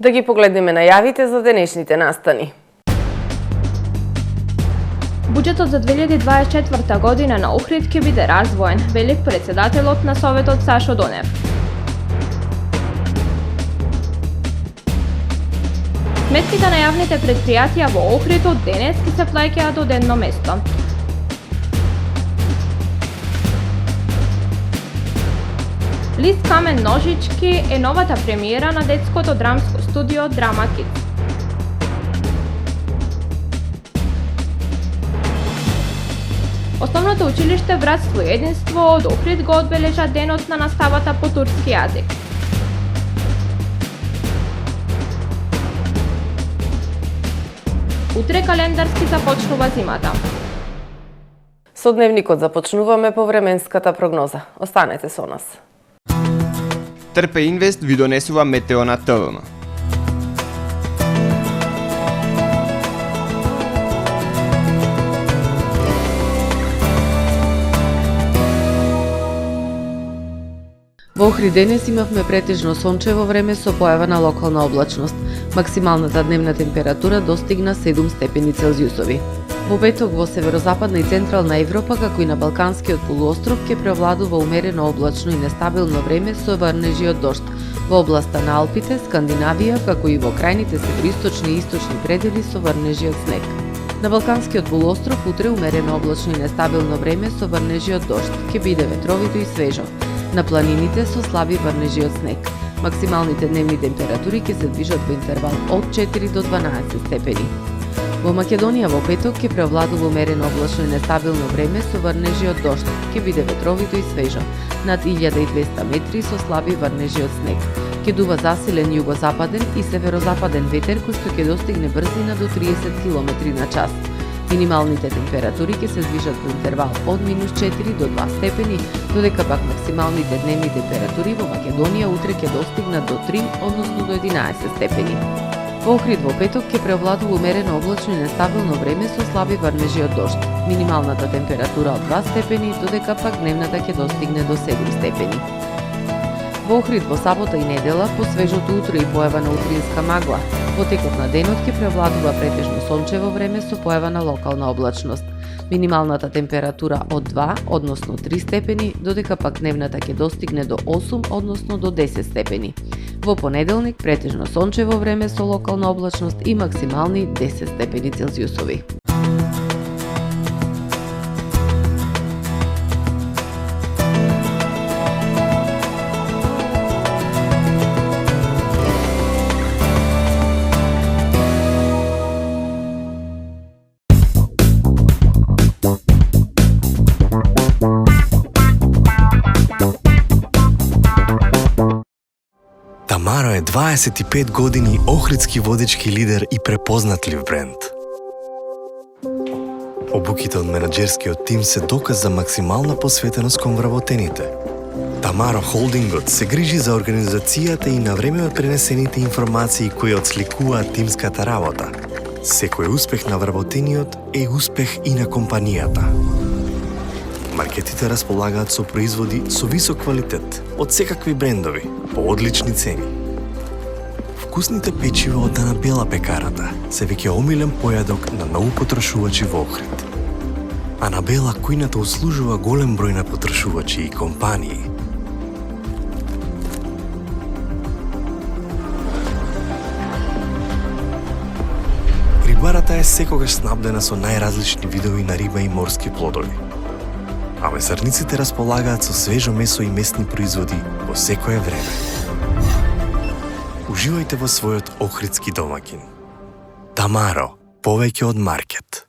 Да ги погледнеме најавите за денешните настани. Буџетот за 2024 година на Охрид ќе биде развоен, вели председателот на Советот Сашо Донев. Сметките на јавните предпријатија во Охрид од денес ќе се плаќаат од едно место. Лист Камен Ножички е новата премиера на детското драмско студио Драма Кидс. Основното училиште Братство и единство од Охрид го одбележа денот на наставата по турски јазик. Утре календарски започнува зимата. Со дневникот започнуваме по временската прогноза. Останете со нас. Трпе Инвест ви донесува метео на ТВМ. Во Охрид денес имавме претежно сончево време со појава на локална облачност. Максималната дневна температура достигна 7 степени Целзиусови. Во петок во северозападна и централна Европа, како и на Балканскиот полуостров, ќе преовладува умерено облачно и нестабилно време со врнежи од дожд. Во областа на Алпите, Скандинавија, како и во крајните североисточни и источни предели со врнежи од снег. На Балканскиот полуостров утре умерено облачно и нестабилно време со врнежи од дожд. Ќе биде ветровито и свежо. На планините со слаби врнежи од снег. Максималните дневни температури ќе се движат во интервал од 4 до 12 степени. Во Македонија во петок ќе преовладува умерено облачно и нестабилно време со врнежи од дожд. Ќе биде ветровито и свежо, над 1200 метри со слаби врнежи од снег. Ќе дува засилен југозападен и северозападен ветер кој што ќе достигне брзина до 30 км на час. Минималните температури ќе се движат во интервал од -4 до 2 степени, додека пак максималните дневни температури во Македонија утре ќе достигнат до 3, односно до 11 степени. Во Охрид во петок ќе преовладува умерено облачно и нестабилно време со слаби врнежи од дожд. Минималната температура од 2 степени, додека пак дневната ќе достигне до 7 степени. Во Охрид во сабота и недела, по свежото утро и појава на утринска магла. Во текот на денот ќе преовладува претежно сончево време со појава на локална облачност. Минималната температура од 2, односно 3 степени, додека пак дневната ќе достигне до 8, односно до 10 степени. Во понеделник претежно сончево време со локална облачност и максимални 10 степени Целзиусови. Тамаро е 25 години охридски водечки лидер и препознатлив бренд. Обуките од менаџерскиот тим се доказ за максимална посветеност кон вработените. Тамаро Холдингот се грижи за организацијата и на време пренесените информации кои отсликуваат тимската работа. Секој успех на вработениот е успех и на компанијата. Маркетите располагаат со производи со висок квалитет од секакви брендови по одлични цени. Вкусните печива од Дана Бела пекарата се веќе омилен појадок на многу потрошувачи во Охрид. Анабела кујната услужува голем број на потрошувачи и компании. Рибарата е секогаш снабдена со најразлични видови на риба и морски плодови. А месарниците располагаат со свежо месо и месни производи во секое време. Уживајте во својот охридски домаќин. Тамаро, повеќе од маркет.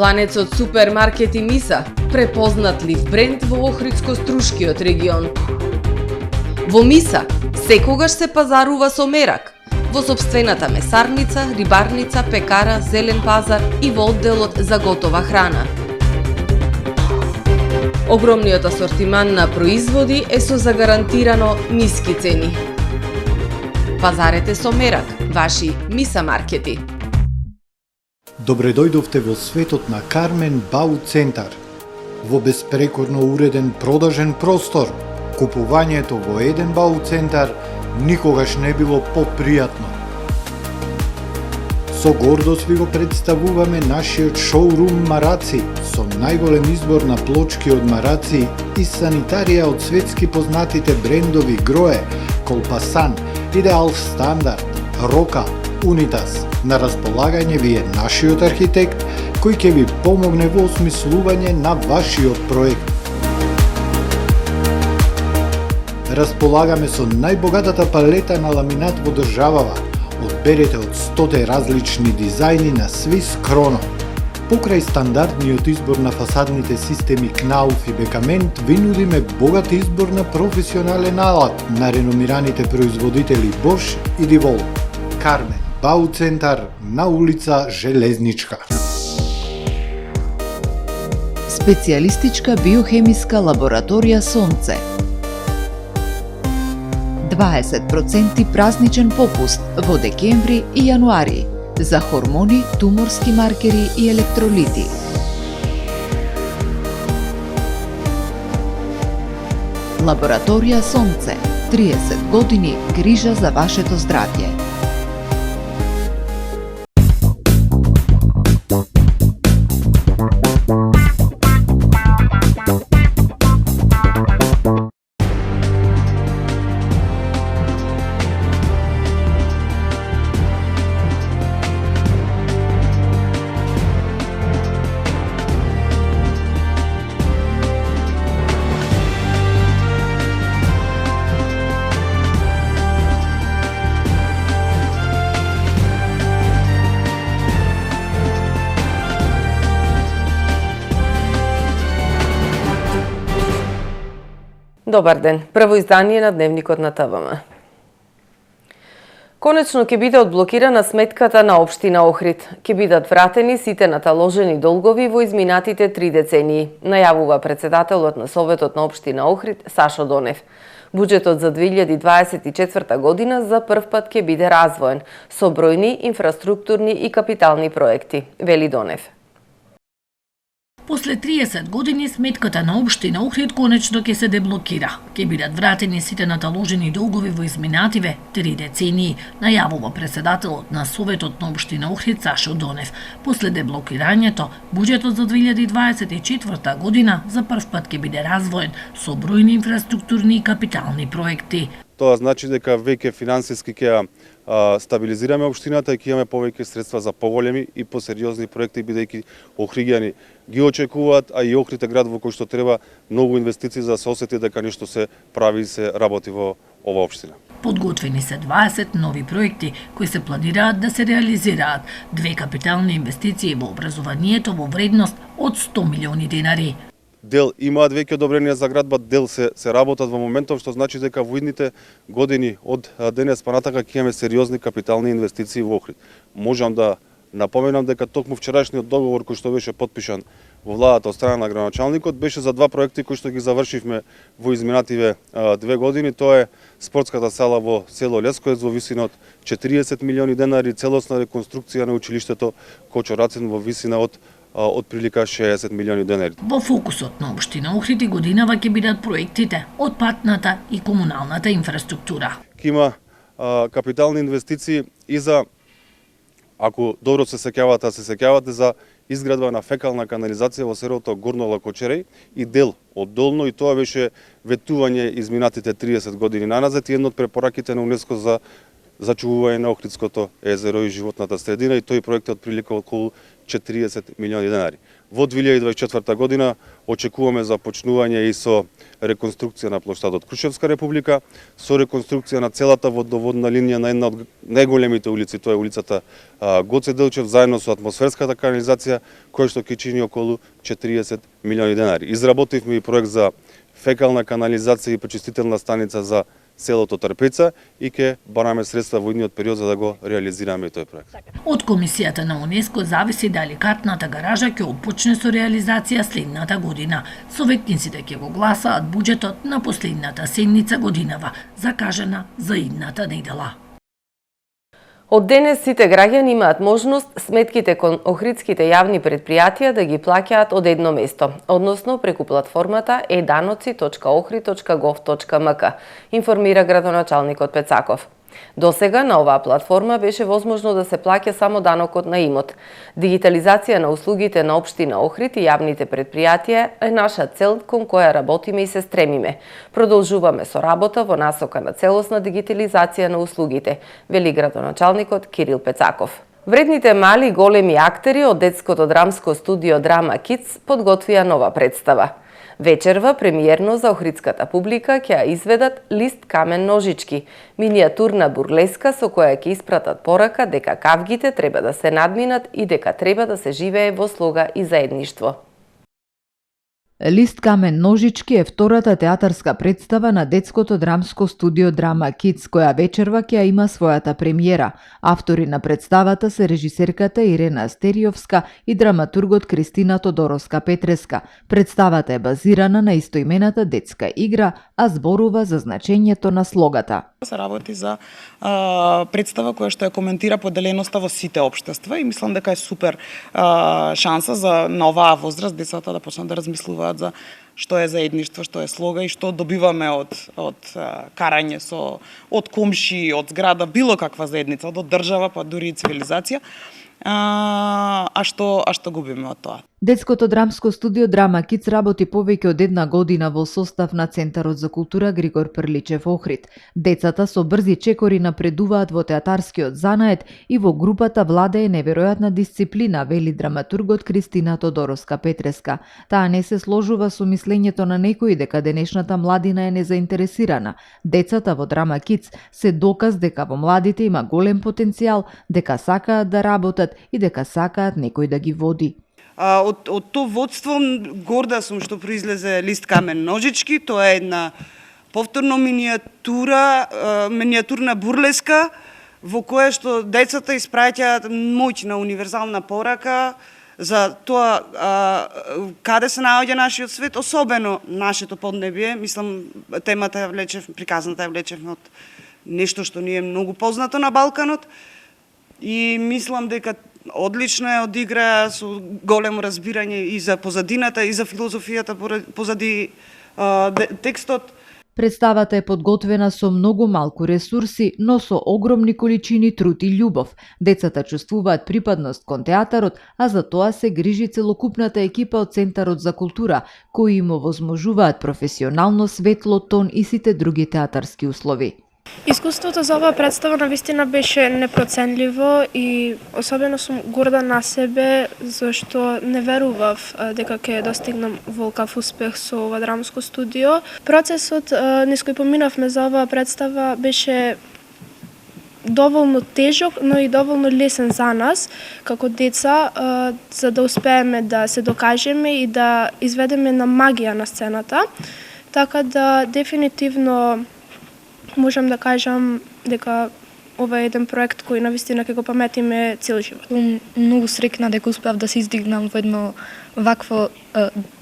Ланецот супермаркети Миса, препознатлив бренд во Охридско-Струшкиот регион. Во Миса секогаш се пазарува со мерак, во сопствената месарница, рибарница, пекара, зелен пазар и во одделот за готова храна. Огромниот асортиман на производи е со загарантирано ниски цени. Пазарете со мерак, ваши Миса маркети. Добре дојдовте во светот на Кармен Бау Центар. Во беспрекорно уреден продажен простор, купувањето во еден Бау Центар никогаш не било попријатно. Со гордост ви го представуваме нашиот шоурум Мараци, со најголем избор на плочки од мараци и санитарија од светски познатите брендови Грое, Колпасан, Идеал Стандард, Рока, Унитас. На располагање ви е нашиот архитект, кој ќе ви помогне во осмислување на вашиот проект. Располагаме со најбогатата палета на ламинат во државава. Одберете од 100 различни дизајни на Swiss Chrono. Покрај стандардниот избор на фасадните системи Knauf и Бекамент, ви нудиме богат избор на професионален алат на реномираните производители Bosch и DeWalt. Кармен Бау Центар на улица Железничка. Специјалистичка биохемиска лабораторија Сонце. 20% празничен попуст во декември и јануари за хормони, туморски маркери и електролити. Лабораторија Сонце. 30 години грижа за вашето здравје. Добар ден, прво издание на Дневникот на ТВМ. Конечно ќе биде одблокирана сметката на општина Охрид. Ќе бидат вратени сите наталожени долгови во изминатите 3 децении, најавува председателот на Советот на општина Охрид Сашо Донев. Буџетот за 2024 година за прв пат ќе биде развоен, со бројни инфраструктурни и капитални проекти, вели Донев. После 30 години сметката на општина Охрид конечно ќе се деблокира. Ќе бидат вратени сите наталожени долгови во изминативе 3 децении, најавува председателот на Советот на општина Охрид Сашо Донев. После деблокирањето, буџетот за 2024 година за прв пат ќе биде развоен со бројни инфраструктурни и капитални проекти. Тоа значи дека веќе финансиски ќе стабилизираме општината и ќе имаме повеќе средства за поголеми и посериозни проекти, бидејќи охриѓани ги очекуваат, а и Охрид е град во кој што треба многу инвестиции за да се осети дека нешто се прави и се работи во ова општина. Подготвени се 20 нови проекти кои се планираат да се реализираат, 2 капитални инвестиции во образованието во вредност од 100 милиони денари. Дел имаат веќе одобрение за градба, дел се работат во моментов, што значи дека во идните години од денес па натака ќе имаме сериозни капитални инвестиции во Охрид. Можам да напоменам дека токму вчерашниот договор кој што беше потпишан во владата од страна на градоначалникот беше за 2 проекти кои што ги завршивме во изминативе 2 години. Тоа е спортската сала во село Лесковец во висина од 40 милиони денари, целосна реконструкција на училиштето Кочо Рацин во висина од прилика 60 милиони денари. Во фокусот на општина Охрид и годинава ќе бидат проектите од патната и комуналната инфраструктура. Ќе има капитални инвестиции и за, ако добро се сеќавате за изградба на фекална канализација во селото Горно Лакочереј и дел од Долно, и тоа беше ветување изминатите 30 години наназад и една од препораките на УНЕСКО за зачувување на Охридското езеро и животната средина, и тој проект е отприлика околу 40 милиони денари. Во 2024 година очекуваме започнување и со реконструкција на плоштадот Крушевска република, со реконструкција на целата водоводна линија на една од најголемите улици, тоа е улицата Гоце Делчев, заедно со атмосферската канализација, која што ќе чини околу 40 милиони денари. Изработивме и проект за фекална канализација и пречистителна станица за селото Трпеца и ќе бараме средства во идниот период за да го реализираме тој проект. Од Комисијата на УНЕСКО зависи дали картната гаража ќе отпочне со реализација следната година. Советниците ќе го гласаат буџетот на последната седница годинава, закажана за идната недела. Од денес сите граѓани имаат можност сметките кон охридските јавни предпријатија да ги плаќаат од едно место, односно преку платформата edaноци.охрид.gov.mk, информира градоначалникот Пецаков. Досега на оваа платформа беше возможно да се плаќа само данокот на имот. Дигитализација на услугите на општина Охрид и јавните предпријатија е наша цел кон која работиме и се стремиме. Продолжуваме со работа во насока на целосна дигитализација на услугите, вели градоначалникот Кирил Пецаков. Вредните мали и големи актери од детското драмско студио Драма Kids подготвија нова представа. Вечерва премиерно за охридската публика ќе ја изведат Лист камен ножички, минијатурна бурлеска со која ќе испратат порака дека кавгите треба да се надминат и дека треба да се живее во слога и заедништво. Лист камен ножички е втората театарска представа на детското драмско студио Драма Kids, која вечерва ќе има својата премиера. Автори на представата се режисерката Ирена Астериовска и драматургот Кристина Тодоровска-Петреска. Представата е базирана на истоимената детска игра, а зборува за значењето на слогата. Се работи за представа која што ја коментира поделеноста во сите општества и мислам дека е супер шанса за на оваа возраст децата да почнат да размислуваат за што е заедништво, што е слога и што добиваме од карање од комши, од зграда, било каква заедница, од држава па дури и цивилизација. А што губиме од тоа? Детското драмско студио Драма Kids работи повеќе од една година во состав на Центарот за култура Григор Прличев Охрид. Децата со брзи чекори напредуваат во театарскиот занает и во групата владее неверојатна дисциплина, вели драматургот Кристина Тодоровска-Петреска. Таа не се сложува со мислењето на некои дека денешната младина е незаинтересирана. Децата во Драма Kids се доказ дека во младите има голем потенцијал, дека сакаат да работат и дека сакаат некој да ги води. Од тоа водство горда сум што произлезе Лист камен ножички, тоа е една повторно минијатурна бурлеска во која што децата испраќаат моќна универзална порака за тоа каде се наоѓа нашиот свет, особено нашето поднебие. Мислам, темата ја влечев, приказната ја влечевме од нешто што ни е многу познато на Балканот и мислам дека одлично е одигра со големо разбирање и за позадината и за филозофијата позади текстот. Представата е подготвена со многу малку ресурси, но со огромни количини труд и љубов. Децата чувствуваат припадност кон театарот, а за тоа се грижи целокупната екипа од Центарот за култура, кои им овозможуваат професионално светло, тон и сите други театарски услови. Искуството за оваа представа навистина беше непроценливо и особено сум горда на себе зашто не верував дека ќе достигнам волкав успех со ова драмско студио. Процесот низ кој поминавме за оваа представа беше доволно тежок, но и доволно лесен за нас како деца, за да успееме да се докажеме и да изведеме на магија на сцената. Така да дефинитивно можам да кажам дека ова е еден проект кој навистина ќе го паметиме цел живот. Сум многу среќна дека успеав да се издигнам во едно вакво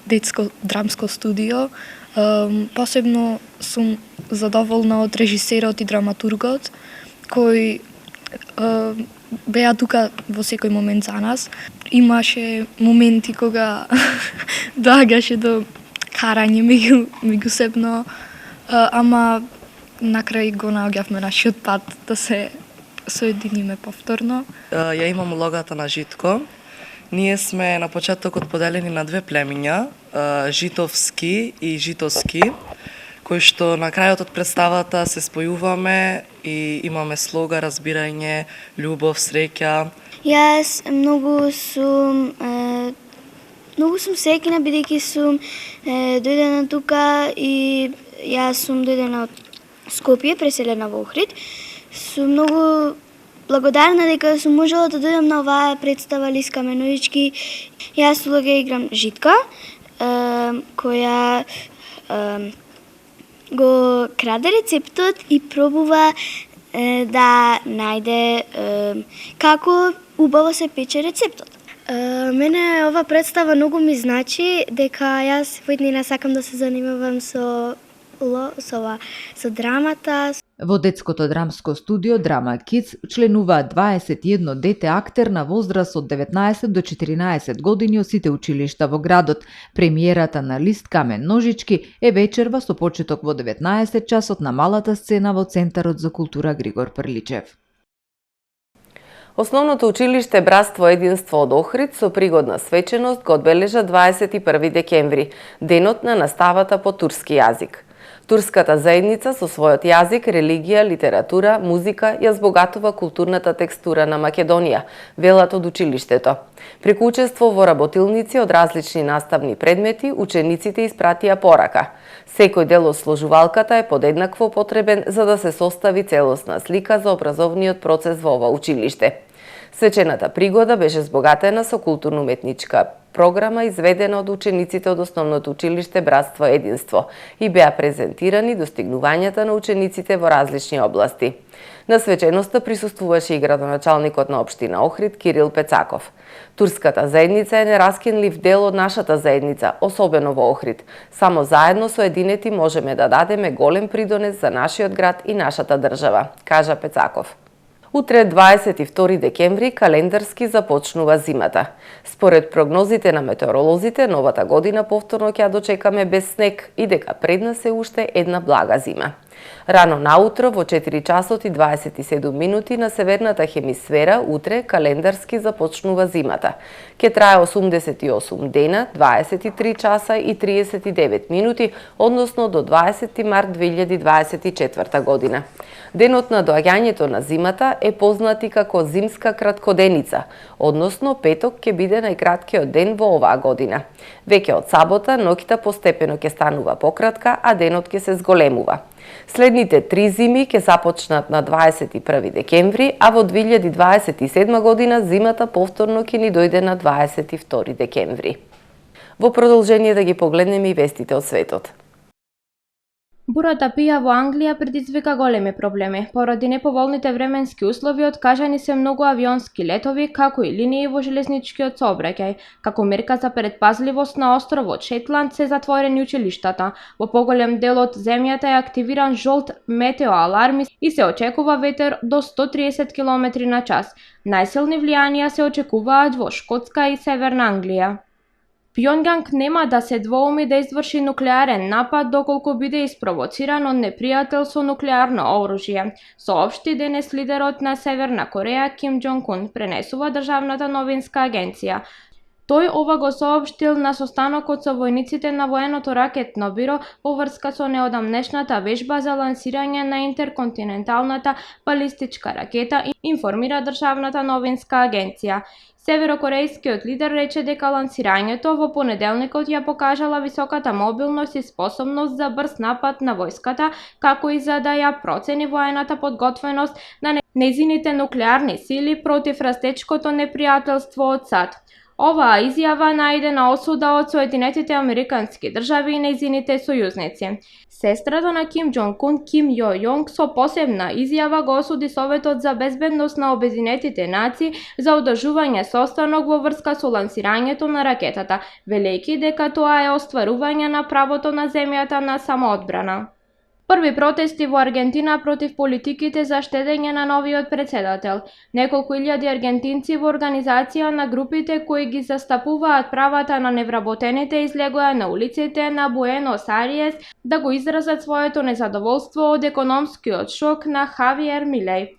детско драмско студио. Посебно сум задоволна од режисерот и драматургот кој беа тука во секој момент за нас. Имаше моменти кога доаѓаше до карање меѓусебно, ама накрај го наоѓавме нашиот пат да се соединиме повторно. Ја имам улогата на Житко. Ние сме на почетокот поделени на две племиња, Житовски и Житоски, кој што на крајот од представата се спојуваме и имаме слога, разбирање, љубов, среќа. Јас многу сум среќна бидејќи сум дојдена тука и јас сум дојдена од Скопје, преселена во Охрид. Сум многу благодарна дека сум можела да дојдам на оваа представа Лиска Меновички. Јас улога играм Житка, која го краде рецептот и пробува да најде како убаво се пече рецептот. Мене ова представа многу ми значи, дека јас во иднина сакам да се занимавам со драмата. Во детското драмско студио Драма Kids членуваат 21 дете актер на возраст од 19 до 14 години од сите училишта во градот. Премиерата на Лист Камен Ножички е вечерва со почеток во 19 часот на малата сцена во Центарот за култура Григор Прличев. Основното училиште Братство Единство од Охрид со пригодна свеченост го одбележа 21 декември, денот на наставата по турски јазик. Турската заедница со својот јазик, религија, литература, музика ја збогатува културната текстура на Македонија, велат од училиштето. Преку учество во работилници од различни наставни предмети, учениците испратија порака. Секој дел од сложувалката е подеднакво потребен за да се состави целосна слика за образовниот процес во ова училиште. Свечената пригода беше збогатена со културно-уметничка програма изведена од учениците од основното училиште Братство Единство и беа презентирани достигнувањата на учениците во различни области. На свеченоста присуствуваше и градоначалникот на општина Охрид Кирил Пецаков. Турската заедница е нераскинлив дел од нашата заедница, особено во Охрид. Само заедно со единети можеме да дадеме голем придонес за нашиот град и нашата држава, кажа Пецаков. Утре 22 декември календарски започнува зимата. Според прогнозите на метеоролозите, новата година повторно ќе ја дочекаме без снег и дека пред нас е уште една блага зима. Рано наутро во 4 часот и 27 минути на северната хемисфера утре календарски започнува зимата. Ке трае 88 дена, 23 часа и 39 минути, односно до 20 март 2024 година. Денот на доаѓањето на зимата е познат и како зимска краткоденица, односно петок ќе биде најкраткиот ден во оваа година. Веќе од сабота ноќта постепено ќе станува пократка, а денот ќе се зголемува. Следните 3 зими ќе започнат на 21 декември, а во 2027 година зимата повторно ќе ни дојде на 22 декември. Во продолжение да ги погледнеме и вестите од светот. Бурата пија во Англија предизвика големи проблеми. Поради неповолните временски услови откажани се многу авионски летови, како и линии во железничкиот сообраќај. Како мерка за предпазливост на островот Шетланд се затворени училиштата. Во поголем дел од земјата е активиран жолт метеоаларм и се очекува ветер до 130 км на час. Најсилни влијанија се очекуваат во Шкотска и Северна Англија. Пјонгјанг нема да се двоуми да изврши нуклеарен напад доколку биде испровоциран од непријател со нуклеарно оружје, соопшти денес лидерот на Северна Кореја Ким Џонг Ун, пренесува државната новинска агенција. Тој ова го соопштил на состанокот со војниците на военото ракетно биро во врска со неодамнешната вежба за лансирање на интерконтиненталната балистичка ракета, информира државната новинска агенција. Северокорејскиот лидер рече дека лансирањето во понеделникот ја покажала високата мобилност и способност за брз напад на војската, како и за да ја процени воената подготвеност на нејзините нуклеарни сили против растечкото непријателство од САД. Оваа изјава најде на осуда од Соединетите Американски држави и нејзините сојузници. Сестрата на Ким Џонг Ун, Ким Јо Јонг, со посебна изјава го осуди Советот за безбедност на Обединетите нации за одржување состанок во врска со лансирањето на ракетата, велејќи дека тоа е остварување на правото на земјата на самоодбрана. Први протести во Аргентина против политиките за штедење на новиот председател. Неколку илјади аргентинци во организација на групите кои ги застапуваат правата на невработените излегоа на улиците на Буенос Ариес да го изразат своето незадоволство од економскиот шок на Хавиер Милеј.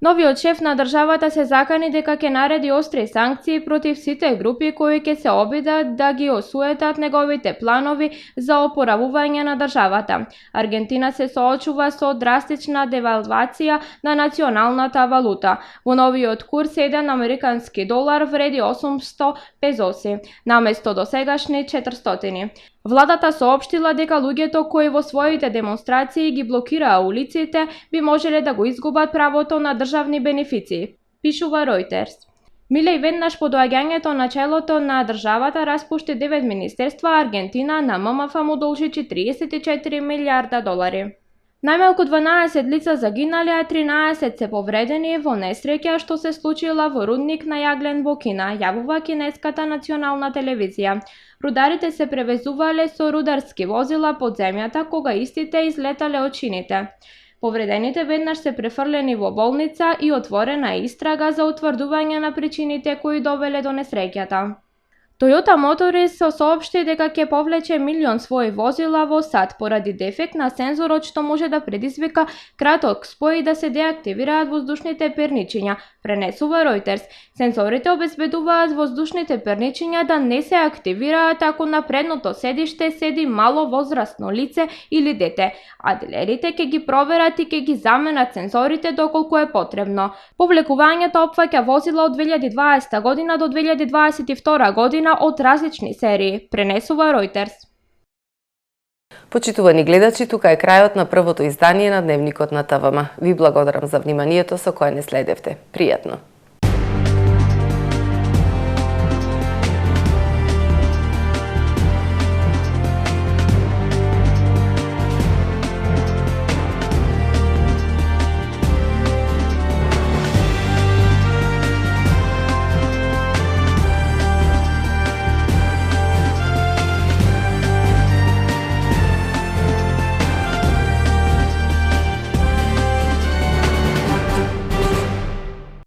Новиот шеф на државата се закани дека ќе нареди остри санкции против сите групи кои ќе се обидат да ги осуетат неговите планови за опоравување на државата. Аргентина се соочува со драстична девалвација на националната валута. Во новиот курс еден американски долар вреди 800 пезоси, наместо досегашни 400. Владата соопштила дека луѓето кои во своите демонстрации ги блокираа улиците би можеле да го изгубат правото на државни бенефиции, пишува Reuters. Милеј веднаш по доаѓањето на челото на државата распушти 9 министерства, Аргентина на ММФ му должи 34 милиарда долари. Најмалку 12 лица загинале, а 13 се повредени во несреќа што се случила во рудник на јаглен во Кина, јавува кинеската национална телевизија. Рударите се превезувале со рударски возила под земјата кога истите излетале од чините. Повредените веднаш се префрлени во болница и отворена истрага за утврдување на причините кои довеле до несреќата. Toyota Motors соопшти дека ќе повлече 1 милион своји возила во сат поради дефект на сензорот што може да предизвика краток спој и да се деактивираат воздушните перничиња, пренесува Reuters. Сензорите обезбедуваат воздушните перничиња да не се активираат ако на предното седиште седи мало возрастно лице или дете, а дилерите ќе ги проверат и ќе ги заменат сензорите доколку е потребно. Повлекувањето опфаќа возила од 2020 година до 2022 година од различни серии, пренесува Reuters. Почитувани гледачи, тука е крајот на првото издание на Дневникот на ТВМ. Ви благодарам за вниманието со кое не следевте. Пријатно!